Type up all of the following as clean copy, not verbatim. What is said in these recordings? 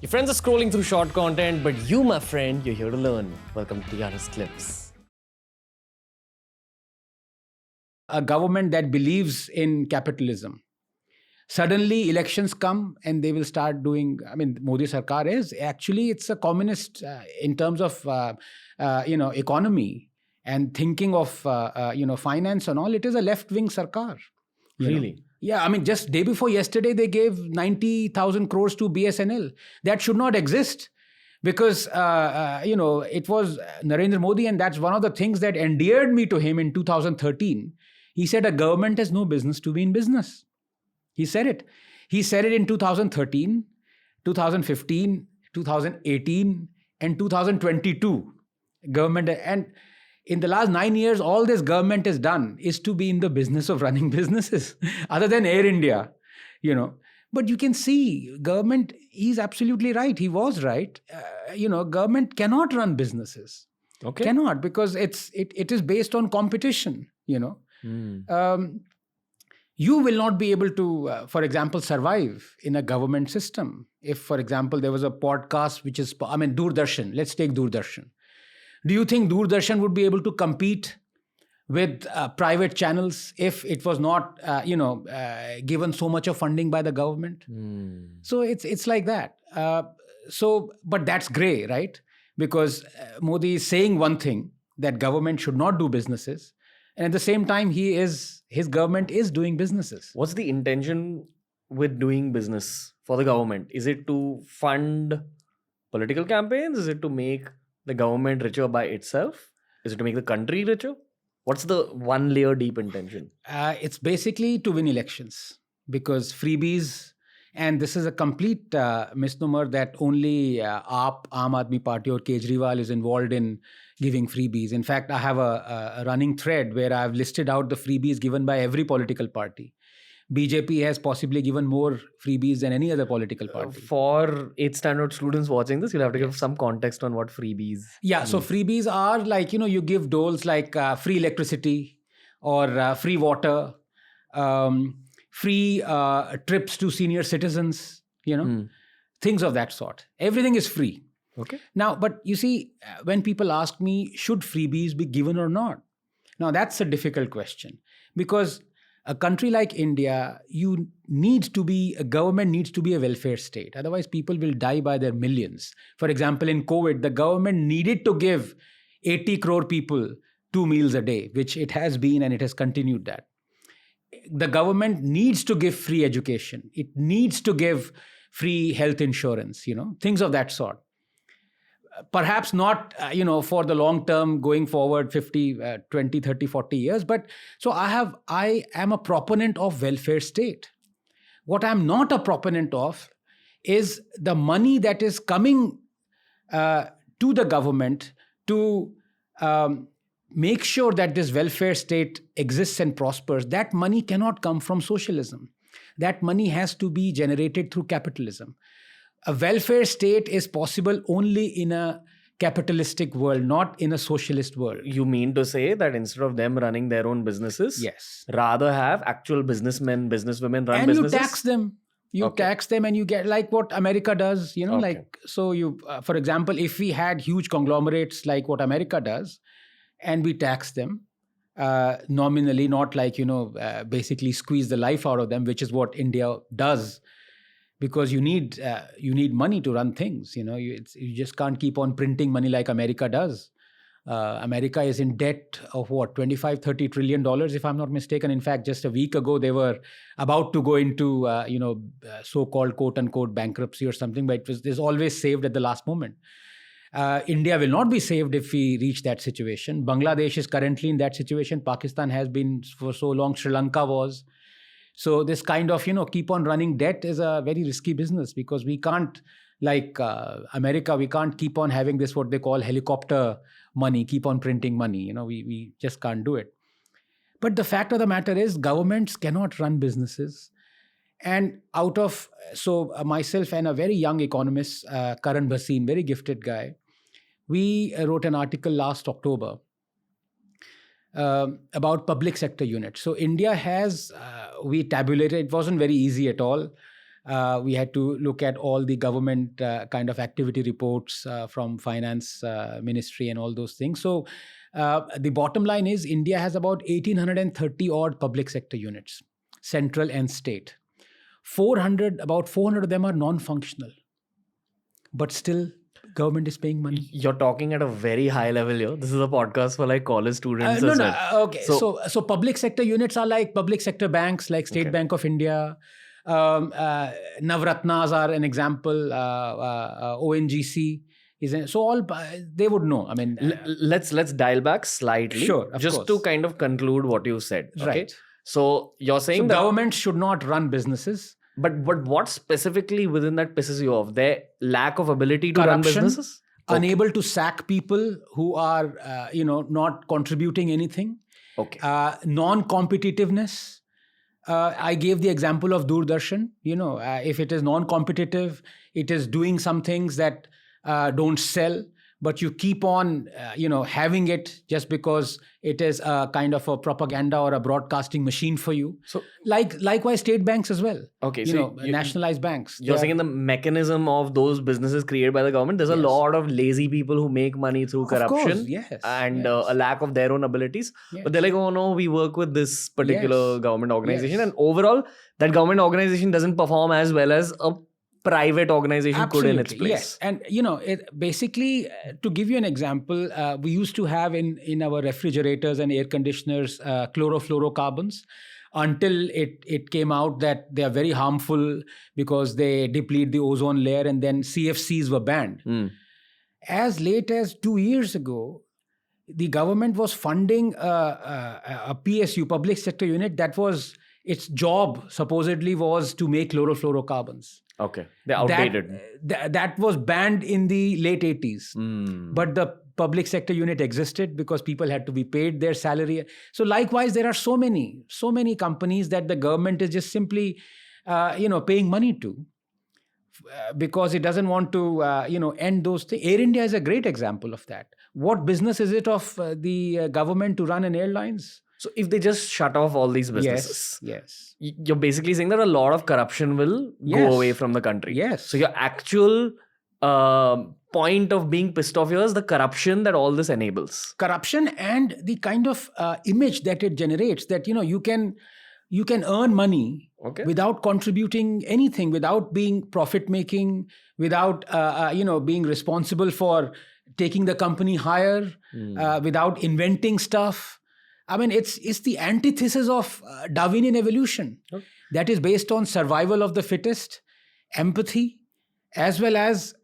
Your friends are scrolling through short content, but you, my friend, you're here to learn. Welcome to DRS Clips. A government that believes in capitalism. Suddenly elections come and they will start doing, Modi Sarkar it's a communist in terms of, economy and thinking of, finance and all. It is a left-wing Sarkar. Really? Yeah, just day before yesterday, they gave 90,000 crores to BSNL. That should not exist because, it was Narendra Modi, and that's one of the things that endeared me to him in 2013. He said a government has no business to be in business. He said it. He said it in 2013, 2015, 2018, and 2022. Government, and in the last 9 years, all this government has done is to be in the business of running businesses, other than Air India, But you can see, government, he's absolutely right. He was right. Government cannot run businesses. Okay. Cannot, because it is based on competition, You will not be able to, for example, survive in a government system. If, for example, there was a podcast which is, Doordarshan. Let's take Doordarshan. Do you think Doordarshan would be able to compete with private channels if it was not, given so much of funding by the government? So it's like that. But that's grey, right? Because Modi is saying one thing, that government should not do businesses. And at the same time, his government is doing businesses. What's the intention with doing business for the government? Is it to fund political campaigns? Is it to make the government richer by itself? Is it to make the country richer? What's the one layer deep intention? It's basically to win elections, because freebies, and this is a complete misnomer that only Aam Aadmi Party or Kejriwal is involved in giving freebies. In fact, I have a running thread where I've listed out the freebies given by every political party. BJP has possibly given more freebies than any other political party. For 8th standard students watching this, you'll have to give some context on what freebies. Yeah, so freebies are like, you give doles like free electricity or free water, free trips to senior citizens, things of that sort. Everything is free. Okay. Now, but you see, when people ask me, should freebies be given or not? Now, that's a difficult question, because a country like India, a government needs to be a welfare state. Otherwise, people will die by their millions. For example, in COVID, the government needed to give 80 crore people 2 meals a day, which it has been, and it has continued that. The government needs to give free education. It needs to give free health insurance, things of that sort. Perhaps not, for the long term going forward 50, 20, 30, 40 years. But so I am a proponent of welfare state. What I'm not a proponent of is the money that is coming to the government to make sure that this welfare state exists and prospers. That money cannot come from socialism. That money has to be generated through capitalism. A welfare state is possible only in a capitalistic world, not in a socialist world. You mean to say that instead of them running their own businesses, yes, rather have actual businessmen, businesswomen run and businesses? And you tax them. You tax them and you get like what America does, for example, if we had huge conglomerates like what America does, and we tax them nominally, not like, basically squeeze the life out of them, which is what India does. Because you need money to run things. You just can't keep on printing money like America does. America is in debt of what, $25-30 trillion, if I'm not mistaken. In fact, just a week ago, they were about to go into so-called quote unquote bankruptcy or something, but it's always saved at the last moment. India will not be saved if we reach that situation. Bangladesh is currently in that situation. Pakistan has been for so long. Sri Lanka was. So this kind of, keep on running debt is a very risky business, because we can't, like America, we can't keep on having this, what they call helicopter money, keep on printing money. We just can't do it. But the fact of the matter is, governments cannot run businesses. And myself and a very young economist, Karan Bhasin, very gifted guy, we wrote an article last October about public sector units. So India has, we tabulated, it wasn't very easy at all. We had to look at all the government kind of activity reports from finance ministry and all those things. So the bottom line is India has about 1,830 odd public sector units, central and state. About 400 of them are non-functional, but still government is paying money. You're talking at a very high level here. This is a podcast for like college students No, as no. well. Okay. So public sector units are like public sector banks, like State Bank of India. Navratnas are an example. ONGC so all they would know. I mean, let's dial back slightly. Sure, just course. to kind of conclude what you said. Okay? Right. So you're saying that government should not run businesses. But what specifically within that pisses you off? Their lack of ability to run businesses? Unable to sack people who are, not contributing anything. Okay. Non-competitiveness. I gave the example of Doordarshan. If it is non-competitive, it is doing some things that don't sell, but you keep on, having it just because it is a kind of a propaganda or a broadcasting machine for you. So, likewise, state banks as well. Okay, nationalized banks. You're saying the mechanism of those businesses created by the government. There's a lot of lazy people who make money through corruption, and a lack of their own abilities. But they're like, oh no, we work with this particular government organization, and overall, that government organization doesn't perform as well as a private organization could in its place. Yes. And basically, to give you an example, we used to have in our refrigerators and air conditioners chlorofluorocarbons until it came out that they are very harmful because they deplete the ozone layer, and then CFCs were banned. As late as 2 years ago, the government was funding a PSU, public sector unit, that was its job supposedly was to make chlorofluorocarbons. Okay, they're outdated. That was banned in the late 80s. But the public sector unit existed because people had to be paid their salary. So likewise, there are so many companies that the government is just simply, paying money to because it doesn't want to, end those things. Air India is a great example of that. What business is it of the government to run an airlines? So if they just shut off all these businesses, yes, you're basically saying that a lot of corruption will go away from the country. Yes. So your actual point of being pissed off here is the corruption that all this enables. Corruption and the kind of image that it generates, that you can earn money without contributing anything, without being profit making, without being responsible for taking the company higher, without inventing stuff. I mean, it's the antithesis of Darwinian evolution that is based on survival of the fittest, empathy, as well as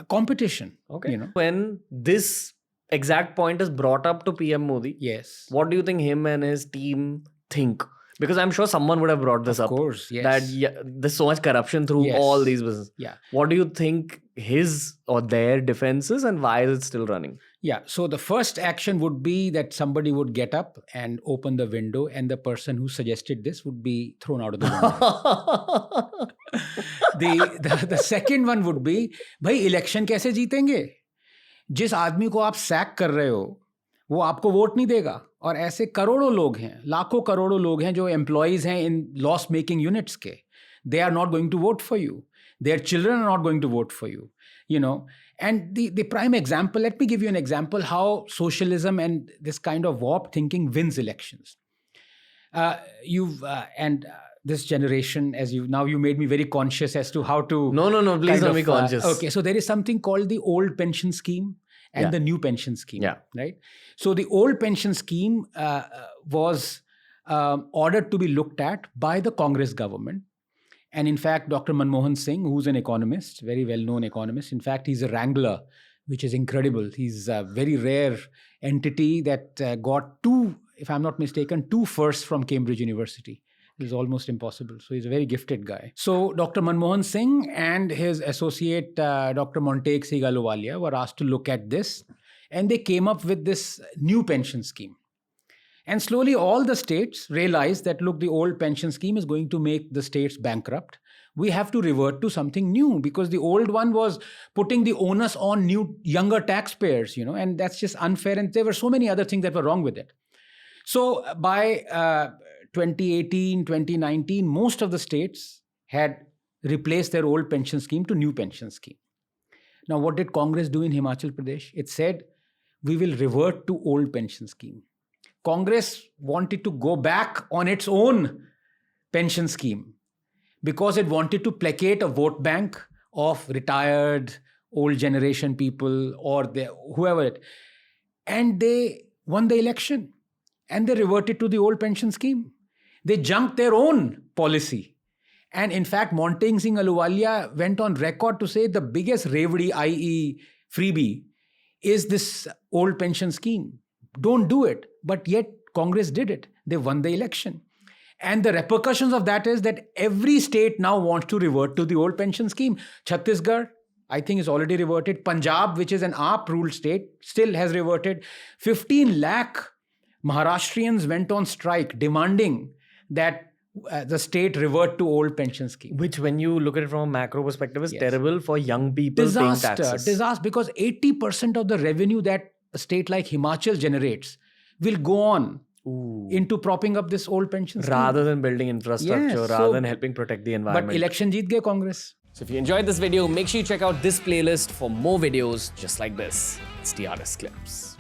competition. Okay. When this exact point is brought up to PM Modi, what do you think him and his team think? Because I'm sure someone would have brought this up. Of course, yes. That there's so much corruption through all these businesses. Yeah. What do you think his or their defense is, and why is it still running? Yeah. So the first action would be that somebody would get up and open the window, and the person who suggested this would be thrown out of the window. The second one would be, भाई election कैसे जीतेंगे? जिस आदमी को आप sac कर रहे हो, वो आपको वोट नहीं देगा. और ऐसे करोड़ों लोग हैं, लाखों करोड़ों लोग हैं जो एम्प्लॉइज हैं इन लॉस मेकिंग यूनिट्स के. They are not going to vote for you. Their children are not going to vote for you. And the prime example, let me give you an example how socialism and this kind of warped thinking wins elections. This generation, you made me very conscious as to how to... No, please don't be conscious. Okay, so there is something called the old pension scheme and the new pension scheme, right? So the old pension scheme was ordered to be looked at by the Congress government. And in fact, Dr. Manmohan Singh, who's an economist, very well-known economist, in fact, he's a wrangler, which is incredible. He's a very rare entity that got if I'm not mistaken, 2 firsts from Cambridge University. It's almost impossible. So he's a very gifted guy. So Dr. Manmohan Singh and his associate, Dr. Montague Ahluwalia, were asked to look at this. And they came up with this new pension scheme. And slowly all the states realized that, look, the old pension scheme is going to make the states bankrupt. We have to revert to something new because the old one was putting the onus on younger taxpayers, and that's just unfair. And there were so many other things that were wrong with it. So by 2018, 2019, most of the states had replace their old pension scheme to new pension scheme. Now, what did Congress do in Himachal Pradesh? It said, we will revert to old pension scheme. Congress wanted to go back on its own pension scheme because it wanted to placate a vote bank of retired, old generation people or whoever. And they won the election and they reverted to the old pension scheme. They junked their own policy. And in fact, Montang Singh Ahluwalia went on record to say the biggest revdi, i.e. freebie, is this old pension scheme. Don't do it. But yet Congress did it. They won the election. And the repercussions of that is that every state now wants to revert to the old pension scheme. Chhattisgarh, I think, is already reverted. Punjab, which is an AAP-ruled state, still has reverted. 15 lakh Maharashtrians went on strike demanding that the state revert to old pension scheme. Which, when you look at it from a macro perspective, is terrible for young people paying taxes. Disaster, because 80% of the revenue that a state like Himachal generates will go on into propping up this old pension scheme. Rather than building infrastructure, rather than helping protect the environment. But election jeet gaye Congress. So if you enjoyed this video, make sure you check out this playlist for more videos just like this. It's TRS Clips.